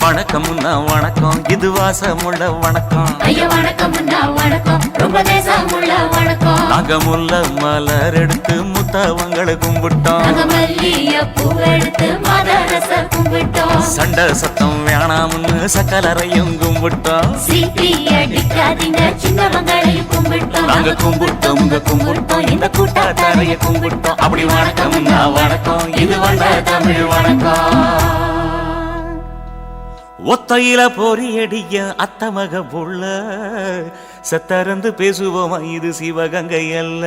வணக்கம்னா வணக்கம், இது வாசமுள்ள வணக்கம். ஐயா வணக்கம்னா வணக்கம், ரொம்ப தேசமுள்ள வணக்கம். நாங்க முல்ல மலர் எடுத்து முத்தவங்களை கும்பிட்டோம். நாங்க மல்லிய பூ எடுத்து மதரச கும்பிட்டோம். சண்டை சத்தம் வேணாம்னு சக்கலரையும் கும்பிட்டோம். சீட்டி அடிக்காதீங்க சின்னவங்களையும் கும்பிட்டோம். நாங்க கும்பிட்டோம், உங்க கும்பிட்டோம், இந்த கூட்டாத்தாரைய கும்பிட்டோம். அப்படி வணக்கம்னா வணக்கம், இது வந்த தமிழ் வணக்கம். ஒத்தையில பொறியடிய அத்தமக புள்ள சத்தறந்து பேசுவோமா, இது சிவகங்கை அல்ல.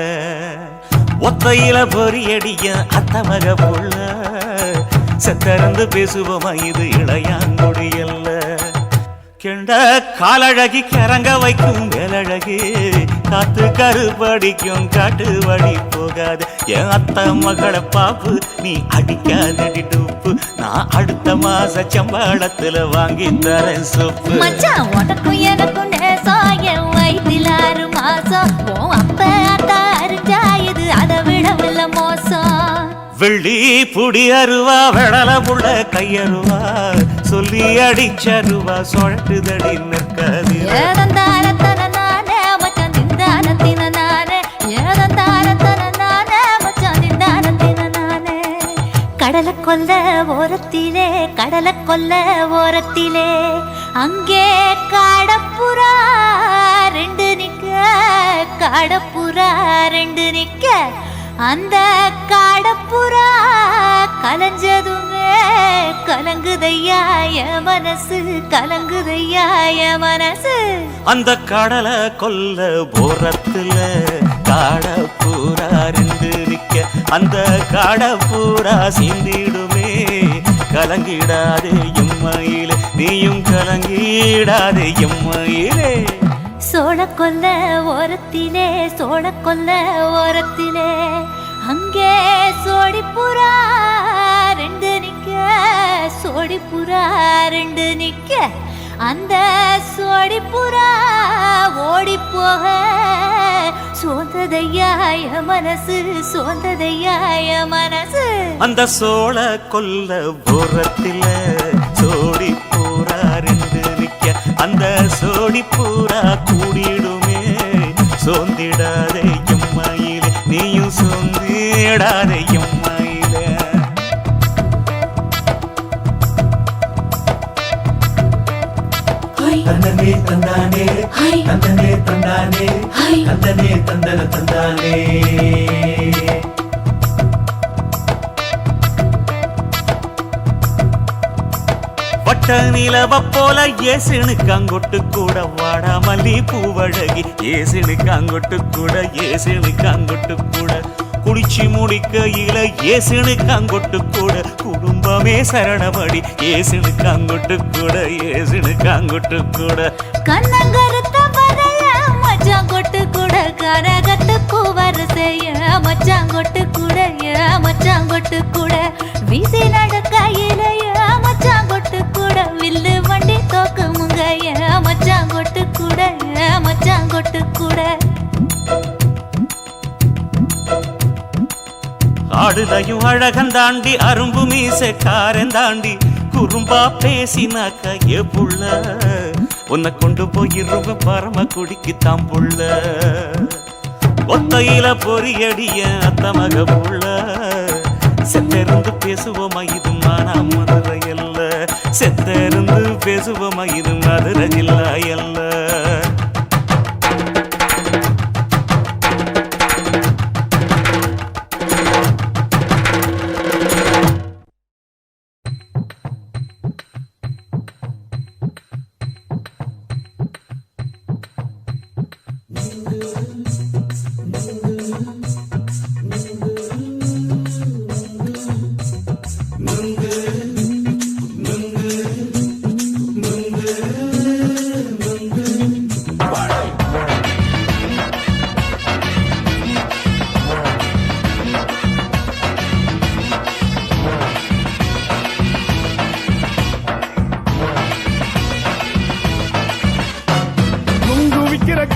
ஒத்தையில பொறியடிய அத்தமக புள்ள சத்தறந்து பேசுவோமா, இது இளையாங்குடி அல்ல. கெண்ட காலழகி கிறங்க வைக்கும் வேலழகி காத்து கருப்படிக்கும் காட்டு வழி போகாது. என் அத்த மகளை பாப்பு நீ அடிக்காதடி டூப்பு, நான் அடுத்த மாச சம்பளத்துல வாங்கி தரேன் சொப்பு. மச்சான் உனக்கும் எனக்கும் நேசம், என் வயிற்றில் 6 மாசம். ஓ அப்ப அத்தா அறிஞ்சாயுது, அதை விடவில்ல மோசம். வெள்ளி புடி அருவா வெடல புள்ள கையருவா சொல்லி அடிச்சருவா சொழட்டுதடி நிற்காது. ஏதந்தாரத்தன நானே மச்சான் திந்தானத்தின நானே, ஏதந்தாரத்தன நானே மச்சான் திந்தானத்தின நானே. கடலை கொல்ல ஓரத்திலே, கடலை கொல்ல ஓரத்திலே அங்கே காடப்புறா 2 நிக்க, காடப்புறா 2 நிக்க. அந்த காடப்புறா கலஞ்சதுமே கலங்குதையா என் மனசு, கலங்குதையா என் மனசு. அந்த கடலை கொல்ல போரத்துல காடப்பூரா 2 நிக்க. அந்த காடப்பூரா சிந்திடுமே கலங்கிடாதே எம்மையிலே, நீயும் கலங்கிடாதே எம்மையிலே. சோழ கொல்ல ஓரத்திலே, சோழ கொல்ல ஓரத்திலே அங்கே சோடிப்புறா 2 நிக்க, சோடிப்புறா 2 நிக்க. அந்த சோடிப்புறா ஓடி போக சோந்ததையா என் மனசு, சோந்ததையா என் மனசு. அந்த சோழ கொல்ல போரத்தில சோடி பூரா 2 நிக்க. அந்த சோடி பூரா கூடிடுமே சோந்திடாதே எம்மையிலே, நீயும் சோந்திடாதே எம்மையிலே. தந்தனே தந்தானே, தந்தனே தந்தானே, தந்தனே தந்தன தந்தானே. வட்ட நிலவ போல ஏசுனுக்கு அங்கொட்டு கூட வாடா மல்லி பூவழகி. ஏசுனுக்கு அங்கொட்டு கூட, ஏசுனுக்கு அங்கொட்டு கூட குளிச்சு முடிக்கையில ஏசுனுக்கு அங்கொட்டு கூட. குடும்பமே சரணமடி ஏசுனுக்கு அங்கொட்டு கூட, ஏசுனுக்கு அங்கொட்டு கூட. கண்ணங்கருத்த வரைய மச்சான் கொட்டு கூட, கரகத்துக்கு வரிசைய மச்சான் கொட்டு கூட, மச்சான் கொட்டு கூட. வீசி நடக்கையில மச்சான் கொட்டு கூட, வில்லு வண்டி தோக்குமுங்க மச்சான் கொட்டு கூட, மச்சான் கொட்டு கூட. ஆடுதையும் அழகன் தாண்டி அரும்பு மீசை காரன் தாண்டி குறும்பா பேசினாக்க ஏ புள்ள, உன்னை கொண்டு போயிருவ பரம குடிக்கு தாம்புள்ள. ஒத்தையில பொறியடிய அத்தமக புள்ள செத்தருந்து பேசுவோமா, இது மானா மதுரை அல்ல. செத்தருந்து பேசுவோமா, இது மதுரை ஜில்லா அல்ல.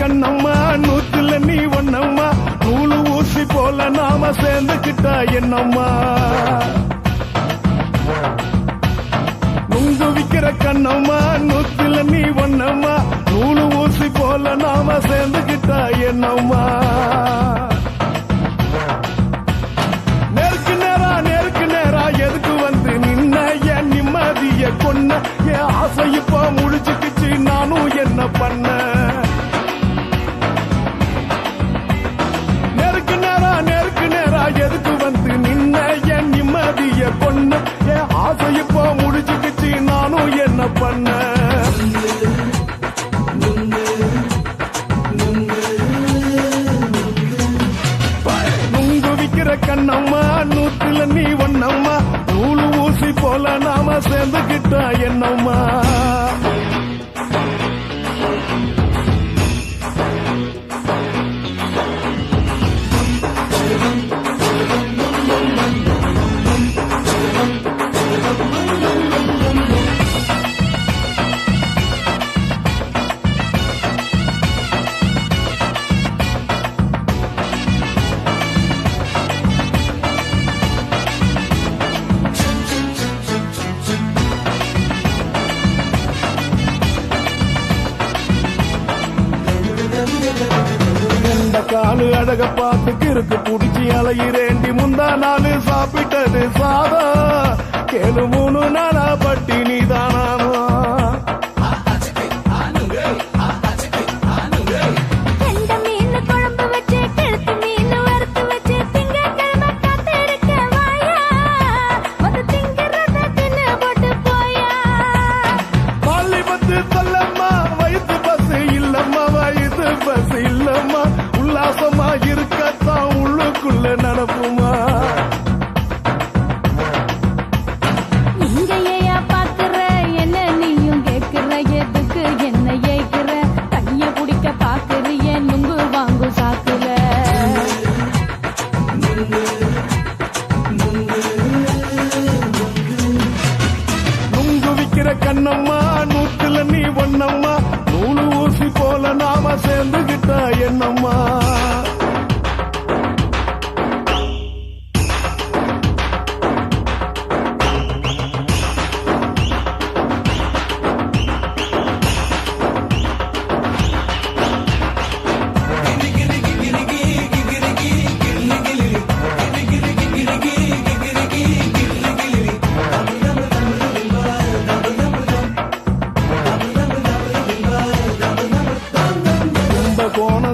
கண்ணம்மா நூத்துல நீ ஒன்னம்மா, நூலு ஊசி போல நாம சேர்ந்துக்கிட்டா என்னம்மா. நுங்கு விக்கிற கண்ண கண்ணம்மா நூத்துல நீ ஒன்னம்மா நூலு ஊசி போல நாம சேர்ந்துகிட்டா என்னம்மா நேருக்கு நேரா எதுக்கு வந்து நின்ன என் நிம்மதிய கொன்ன என் ஆசை இப்ப முடிச்சுக்கிச்சு நானும் என்ன பண்ண நேருக்கு நேரா எதுக்கு வந்து நின்ன என் நிம்மதிய கொன்ன என் ஆசை இப்ப முடிச்சுக்கிச்சு நானும் என்ன பண்ண நுங்கு விக்கிற கண்ணம்மா நூத்துல நீ ஒன்னம்மா நூலு ஊசி போல நாம சேர்ந்துகிட்டா என்னம்மா காலு அழக பார்த்து கிறுக்கு புடிச்சி அலையிறேண்டி முந்தா நாலு சாப்பிட்டது சாதா கேளு 3 நாளா பட்டினி தானாமா உல்லாசமா இருக்கத்தான் உள்ளுக்குள்ள நடப்புமா இங்கேயா பாக்குற என்ன நீயும் கேக்குற எதுக்கு என்ன ஏக்குற தண்ணிய குடிக்க பாக்குறிய நுங்கு வாங்கு சாக்குல நுங்கு விக்கிற கண்ணம்மா நூத்துல நீ ஒன்னம்மா நூலு ஊசி போல நாம சேர்ந்துகிட்டா என்னம்மா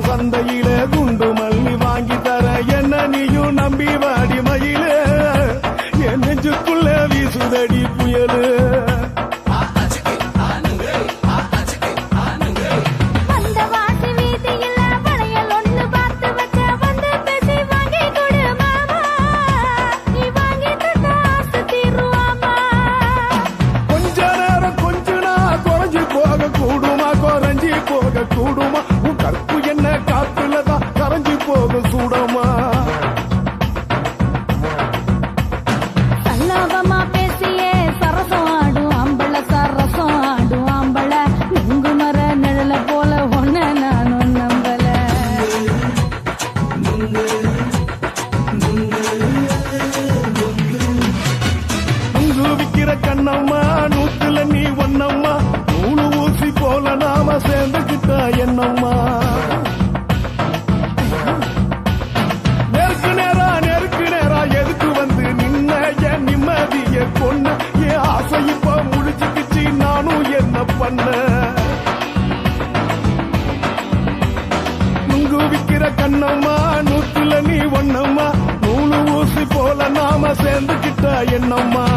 சந்தையில குண்டு மல்லி வாங்கி தர என்ன நீயும் நம்பி வாடி மயில என் நெஞ்சுக்குள்ள வீசுதடி புயலு கொஞ்ச நேரம் கொஞ்சனா குறைஞ்சு போக கூடுமா குறைஞ்சி போக கூடுமா உன் கற்பு என்ன காத்துலதான் கரைஞ்சி போக சூடமா சல்லாபமா பேசியே சரசம் ஆடும் ஆம்பள சரசம் ஆடும் ஆம்பள நுங்கு மர நிழல போல ஒன்ன நானும் நம்பல நுங்கு விக்கிற கண்ணம்மா நூத்துல நீ ஒன்னம்மா நூலு ஊசி போல நாம சேர்ந்துகிட்டா என்னம்மா நேருக்கு நேரா எதுக்கு வந்து நின்ன என் நிம்மதிய கொன்ன என் ஆசை இப்ப முடிச்சுக்கிச்சு நானும் என்ன பண்ண நுங்கு விக்கிற கண்ணம்மா நூத்துல நீ ஒன்னம்மா நூலு ஊசி போல நாம சேர்ந்துகிட்டா என்னம்மா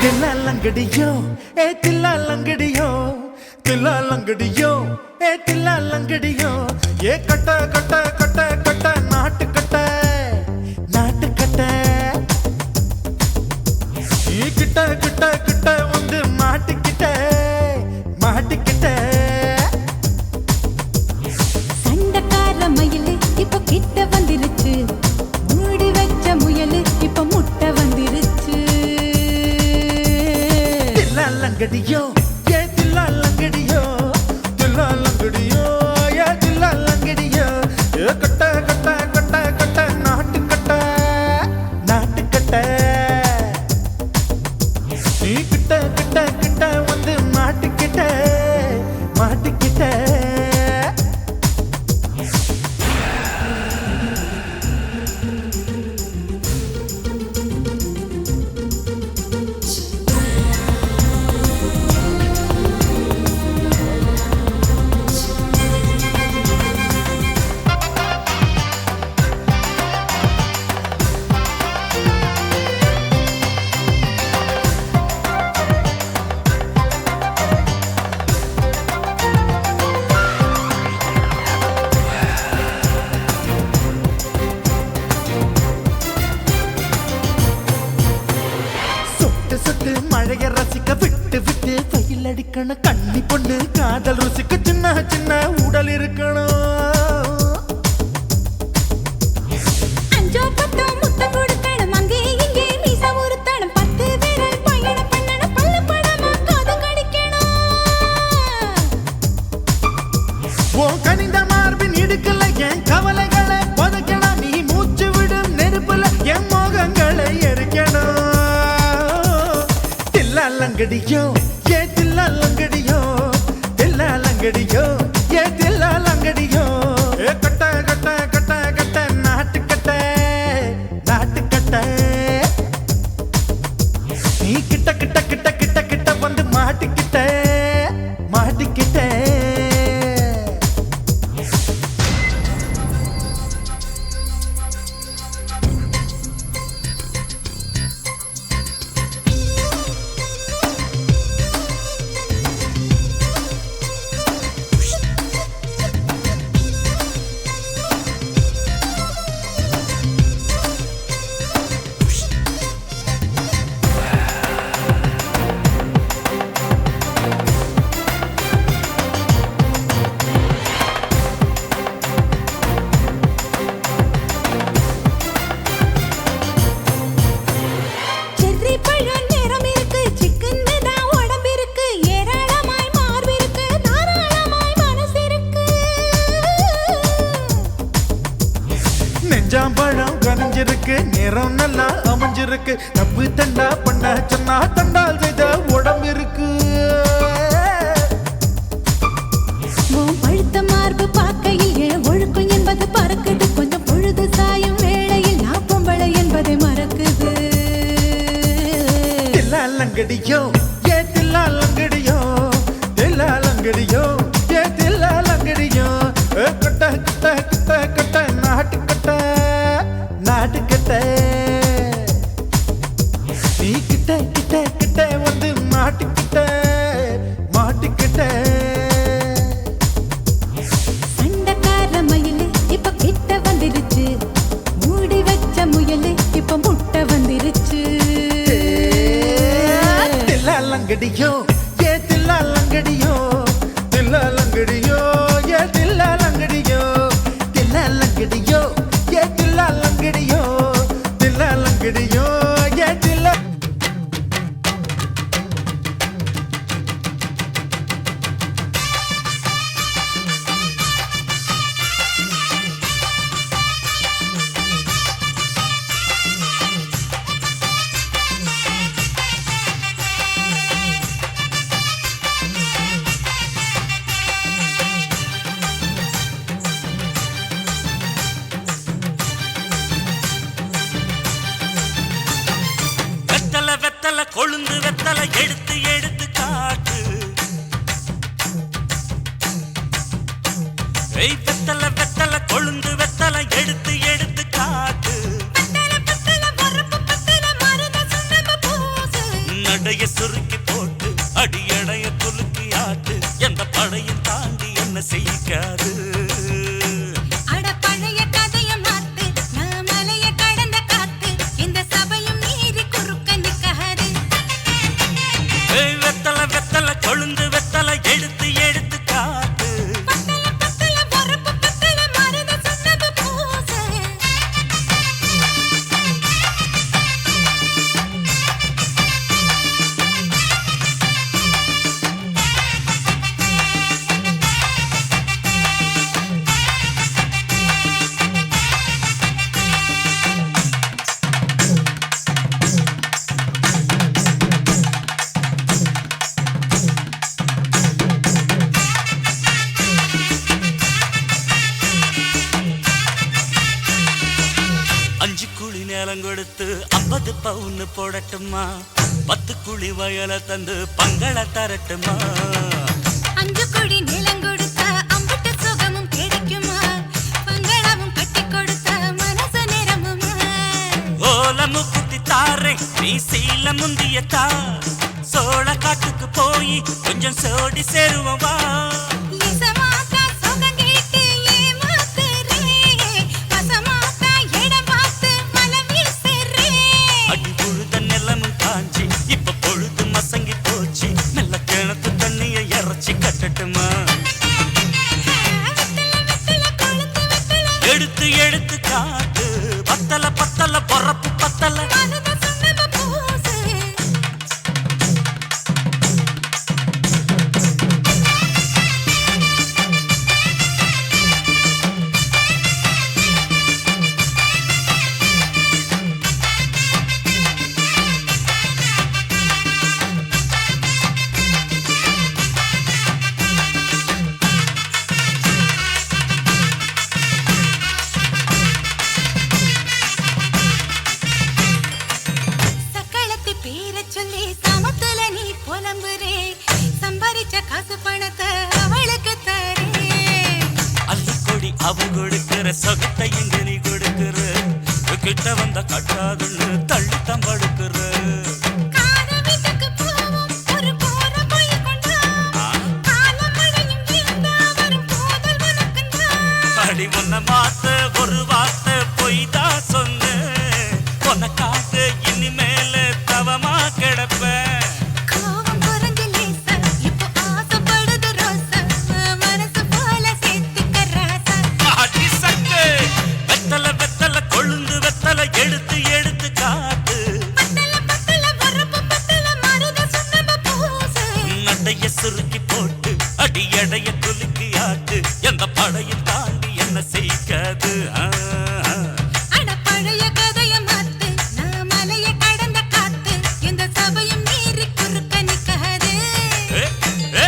தில்லாலங்கடியோ ஏ தில்லாலங்கடியோ தில்லாலங்கடியோ ஏ தில்லாலங்கடியோ ஏ கட்ட கட்ட கட்ட கட்ட நாட்டு கட்ட நாட்டு கட்ட நீ கிட்ட கிட்ட கிட்ட வந்து மாட்டிக்கிட்ட மாட்டிக்கிட்ட சண்டக்கார மயிலு இப்ப கிட்ட வந்துருச்சு மூடி வச்ச முயலு இப்ப முட்டை வந்துருச்சு தில்லாலங்கடியோ ஏ தில்லாலங்கடியோ தில்லாலங்கடியோ ஏ தில்லாலங்கடியோ ஏ கட்ட கட்ட கட்ட கட்ட நாட்டு கட்ட நாட்டு கட்ட நீ கிட்ட கிட்ட கிட்ட வந்து மாட்டிக்கிட்ட மாட்டிக்கிட்ட சுட்டு மழைய ரசிக்க விட்டு விட்டு வெயில் அடிக்கணும் கண்ணி பொண்ணு காதல் ருசிக்க சின்ன சின்ன உடல் இருக்கணும் அஞ்சோ பத்தோ முத்தம் கொடுக்கணும் அங்கே இங்கே மீச உருத்தணும் 10 விரல் பயணம் பண்ணணும் பல்ல படமா காது கடிக்கணும் உன் கனிந்த மார்பின் இடுக்கல என் கவலைகளை புதைக்கணும் நீ மூச்சு விடும் நெருப்புல என் மோகங்களை எரிக்கணும் தில்லாலங்கடியோ ஏ தில்லாலங்கடியோ தில்லாலங்கடியோ ஏ தில்லாலங்கடியோ ஏ கட்ட கட்ட கட்ட கட்ட நாட்டு கட்ட நாட்டு கட்ட நீ கிட்ட கிட்ட கிட்ட கிட்ட கிட்ட வந்து மாட்டிக்கிட்ட மாட்டிக்கிட்ட செர்ரி பழம் நிறம் இருக்கு சிக்கன்னு தான் உடம்பு இருக்கு ஏராளமாய் மார்பு இருக்கு தாராளமாய் மனசு இருக்கு நெஞ்சாம்பழம் கனிஞ்சிருக்கு நிறம் நல்லா அமைஞ்சிருக்கு தப்பு தண்டா பண்ண சொன்னா தண்டால் செய்த உடம்பு இருக்கு உன் பழுத்த மார்பு பார்க்கையில் என் ஒழுக்கம் என்பது பறக்குது கொஞ்சம் பொழுது சாயும் வேளையில் நான் பொம்பளை என்பதை மறக்குது தில்லாலங்கடியோ ஏ தில்லாலங்கடியோ தில்லாலங்கடியோ ஏ தில்லாலங்கடியோ ஏ கட்ட கட்ட கட்ட கட்ட நாட்டு கட்ட நாட்டு கட்ட நீ கிட்ட கிட்ட கிட்ட வந்து மாட்டிக்கிட்ட மாட்டிக்கிட்ட சண்டக்கார மயிலு இப்ப கிட்ட வந்துருச்சு மூடி வச்ச முயலு இப்ப முட்டை வந்துருச்சு தில்லாலங்கடியோ ஏ தில்லாலங்கடியோ தில்லாலங்கடியோ ஏ தில்லாலங்கடியோ தில்லாலங்கடியோ ஏ தில்லாலங்கடியோ தில்லாலங்கடியோ ஏ தில்லா வெத்தல வெத்தல கொழுந்து வெத்தல எடுத்து எடுத்து காட்டு ஏய் வெத்தல வெத்தல கொழுந்து வெத்தல எடுத்து எடுத்து காட்டு நடைய சுருக்கி போட்டு அடியடைய குலுக்கி ஆட்டு எந்த படையும் தாண்டி என்ன செய்யாது. அட பழைய கதைய மாத்து, நான் மலைய கடந்த காத்து, இந்த சபையும் மீறி குறுக்க நிக்காது. வெத்தலை வெத்தலை கொழுந்து வெத்தலை எடுத்து எடுத்து காத்து. பத்தல பத்தல பொறுப்பு பத்தல மருத சொன்னது பூச. அஞ்சு குழி நேரம் கொடுத்து 50 பவுன் போடட்டுமா? 10 குழி வயல தந்து பங்கள தரட்டுமா? 5 கோடி நிலம் கொடுத்தா அம்புட்டு சுகமும் கிடைக்குமா? பங்களாவும் கட்டி கொடுத்தா மனசு நிரம்புமா? ஓலமு குத்தி தாரே நீ சீல முந்தியத்தா. சோழ காட்டுக்கு போய் கொஞ்சம் சோடி சேருவோம் வா. இசமாத்தா சுகம் கேட்டு ஏமாத்துறே, வசமாத்தா இடம் பார்த்து மலம் வீசுறே. அடி புழுத நிலமும் காஞ்சி இப்ப பொழுது மசங்கி போச்சு. மெல்ல கிணத்து தண்ணிய இறச்சி கட்டட்டுமா? வெத்தல வெத்தல கொழுந்து வெத்தல எடுத்து எடுத்து காட்டு. பத்தல பத்தல பொறப்பு பத்தல. மருத சொன்னது பூச. சக்களத்தி பேரச் சொல்லி சமத்துல நீ புலம்புறே, சம்பாரிச்ச காசு பணத்தை அவளுக்கு தரே. அள்ளிக்கொடி அவ கொடுக்கிற சொகத்தை எங்க நீ கொடுக்கிற. கிட்ட வந்த கட்டாதுன்னு தள்ளித்தான் படுக்கிற. காத வீட்டுக்கு போவோம் ஒரு போற போய் கொண்டா, காலமழையும் வீழ்ந்தா வரும் போதல் உனக்குந்தா. அடி உன்னை மாத்த ஒரு வார்த்தை பொய் தான் சொன்ன. உனக்காக இனிமேல தவமா கிடப்பேன். கோவம் குறைஞ்சு லேசா, இப்போ ஆசைப்படுது ரோசா, மனசு போல சேர்த்துக்க ராசா. அடி சக்கு வெத்தலை வெத்தலை கொழுந்து வெத்தலை எடுத்து எடுத்து காட்டு. பத்தல பத்தல பொறுப்பு பத்தல மருத சொன்னது பூச. நடைய சுருக்கி போட்டு அடி எடைய குலுக்கி ஆட்டு. எந்த படையும் தாண்டி என்ன செய்யாது. அட பழைய கதைய மாத்து, நான் மலைய கடந்த காத்து, இந்த சபையும் மீறி குறுக்க நிக்காது. ஏ, ஏ.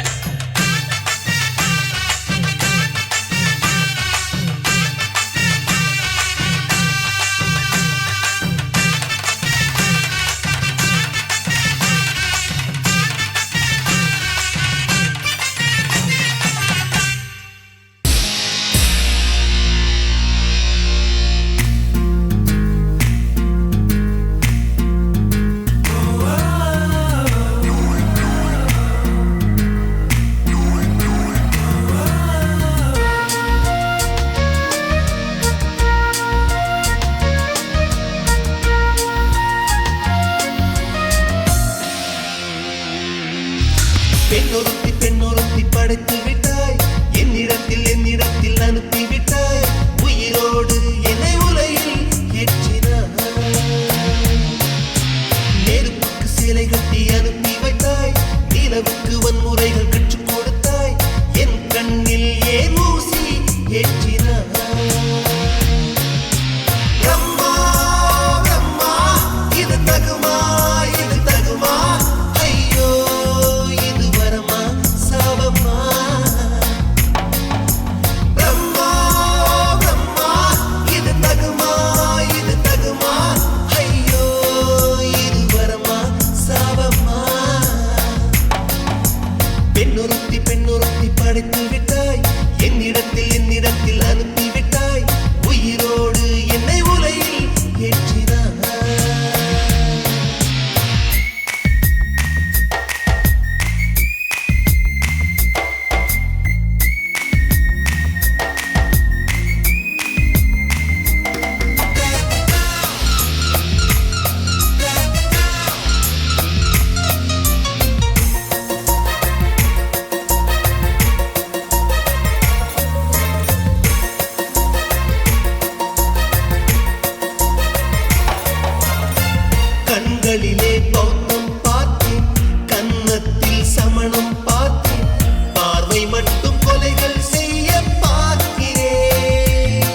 மட்டும் கொலைகள் செய்ய பார்க்கிறேன்.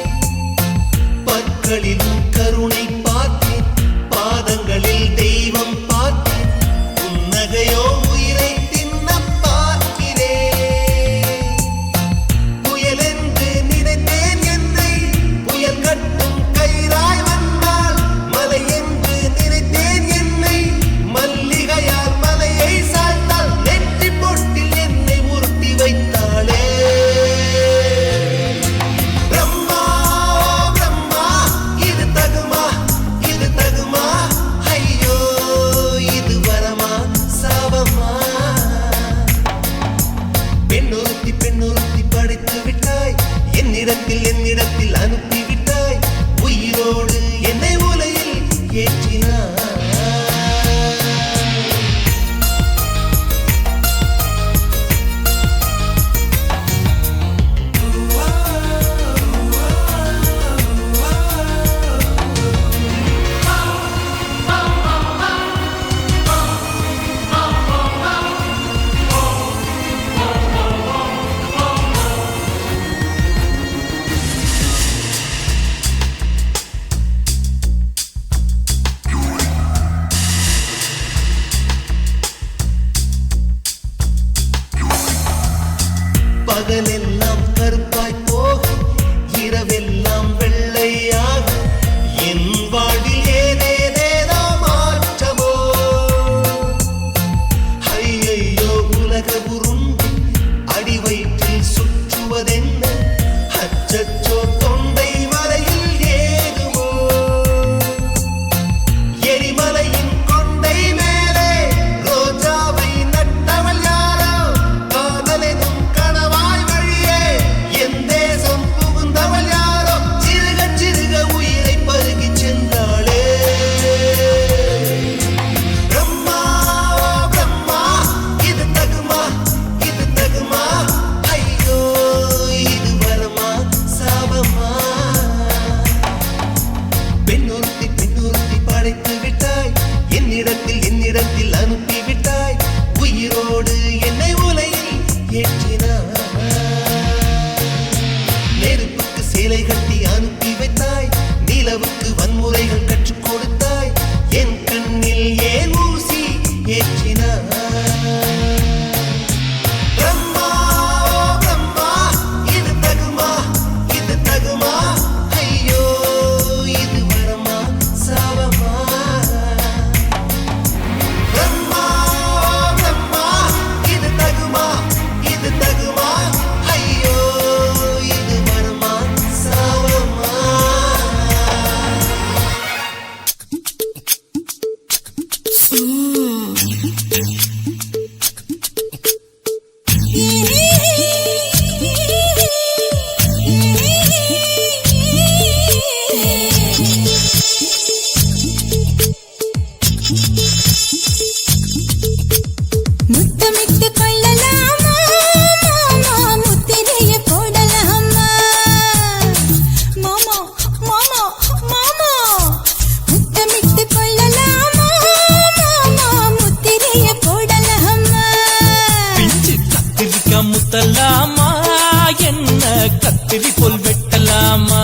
பற்களிலும் கருணை பார்த்தேன், பாதங்களில் தெய்வம் பார்த்தேன், புன்னகையோ உயிரை தின்ன பார்க்கிறேன். புயல் என்று நினைத்தேன் என்னை புயல் கட்டும் கயிறாய் வந்தால், மலை என்று நினைத்தேன் என்னை மல்லிகையால் மலையை சாய்த்தால், நெற்றி பொட்டில் என்னை உருட்டி வைத்தாளே. பிரம்மா பிரம்மா இது தகுமா, இது தகுமா, ஐயோ இது வரமா சாபமா. பெண்ணொருத்தி பெண்ணொருத்தி படைத்து விட்டாய், என்னிடத்தில் அனுப்பி விட்டாய், உயிரோடு என்னை உலையில் ஏற்றினாய். பகலெல்லாம் கருப்பாய் போக, இரவெல்லாம் வெள்ளையாக, என் வாழ்வில் ஏதேதேதோ மாற்றமோ. ஐயையோ உலக உருண்டு அடி வயிற்றில் சுற்றுவதென்ன, அச்சச்சோ தொண்டை வரையில் ஏகுமோ. எரிமலையின் கொண்டை மேலே ரோஜாவை நட்டவள் யாரோ, காதலெனும் கணவாய் வழியே என் தேசம் புகுந்தவள் யாரோ, சிறுக சிறுக உயிரை பருகிச் சென்றாளே. பிரம்மா பிரம்மா இது தகுமா, இது தகுமா, ஐயோ இது வரமா சாபமா. பெண்ணொருத்தி பெண்ணொருத்தி படைத்து விட்டாய், என்னிடத்தில் அனுப்பி விட்டாய், உயிரோடு என்னை உலையில் ஏற்றினாய். நெருப்புக்கு சேலை கட்டி அனுப்பி வைத்தாய், நிலவுக்கு வன்முறைகள் கற்றுக் கொடுத்தாய், என் கண்ணில் ஏன் ஊசி ஏற்றினாய். பிரம்மா பிரம்மா இது தகுமா, இது தகுமா, ஐயோ இது வரமா சாபமா. பிரம்மா பிரம்மா இது தகுமா, இது தகுமா, ஐயோ இது வரமா சாபமா. முத்தமிட்டு கொள்ளலாமா மாமா, முத்திரைய போடலாமா மாமா மாமா மாமா. முத்தமிட்டு கொள்ளலாமா மாமா, முத்திரைய போடலாமா. பிஞ்சு கத்திரிக்கா முத்தலாமா, என்ன கத்திரி போல் வெட்டலாமா.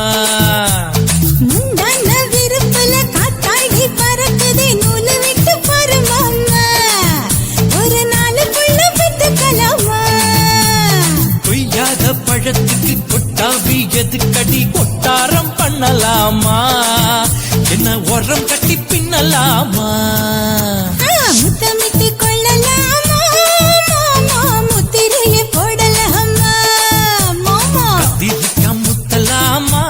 முந்தான விருப்பல காத்தாடி பறக்குதே, நூலை விட்டு பாரு மாமா, ஒரு நாளுக்குள்ள விட்டுக்கலாமா. கொய்யாத பழத்துக்கு கொட்டாவி எதுக்கடி, கொட்டாரம் பண்ணலாமா, என்ன உரம் கட்டி பின்னலாமா. முத்தமிட்டு கொள்ளலாமா மாமா, முத்திரைய போடலாமா மாமா. கத்திரிக்கா முத்தலாமா,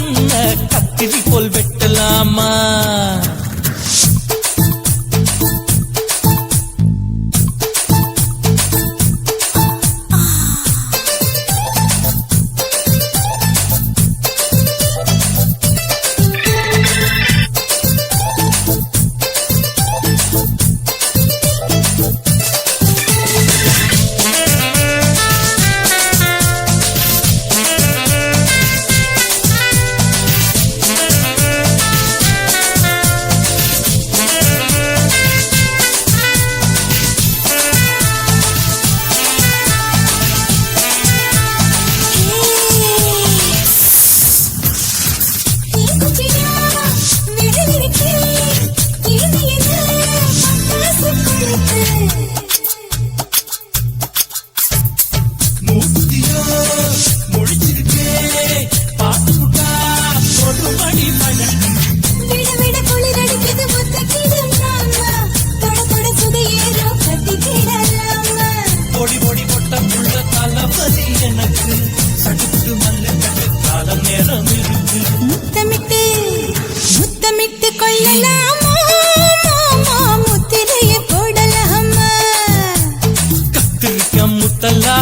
என்ன கத்திரி போல் வெட்டலாமா.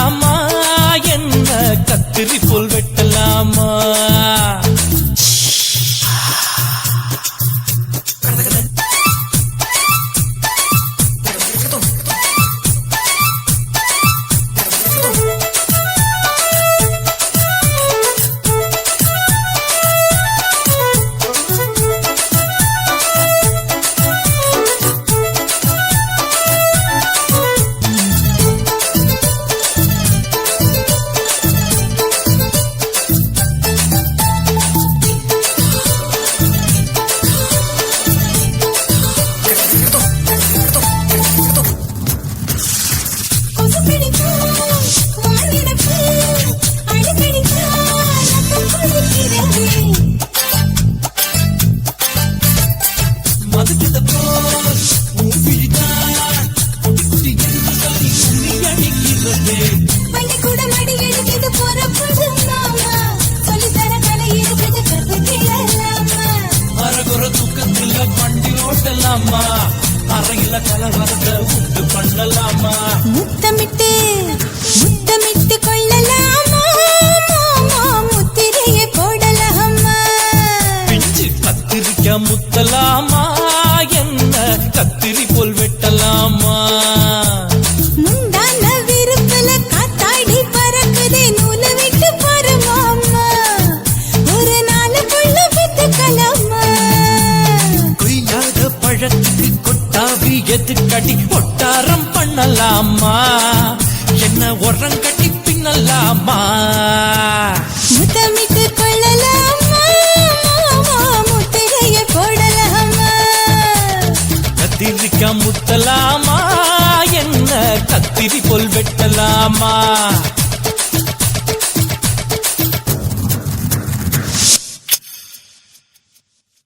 கொள்ளலாமா என்ன கத்திரி போல் வெட்டலாமா அறையில கலவரத்தை உண்டு பண்ணலாமா முத்தமிட்டு முத்தமிட்டு கொள்ளலாமா முத்திரையை போடலாமா பிஞ்சு கத்திரிக்க முத்தலாமா என்ன கத்திரி போல் வெட்டலாமா முந்தான விருப்பல காத்தாடி பறக்குதே நூல விட்டு பரமாமா ஒரு நாள் புள்ள வித்துக்கலாமா கொய்யாத பழத்துக்கு கொட்டாவி எதுக்கடி ஒட்டாரம் பண்ணலாமா என்ன உரம் கட்டி பின்னலாமா முத்தமிட்டு கொள்ளலாமா முத்திரையை போடலாமா கத்திரிக்க முத்தலாமா என்ன கத்திரி போல் வெட்டலாமா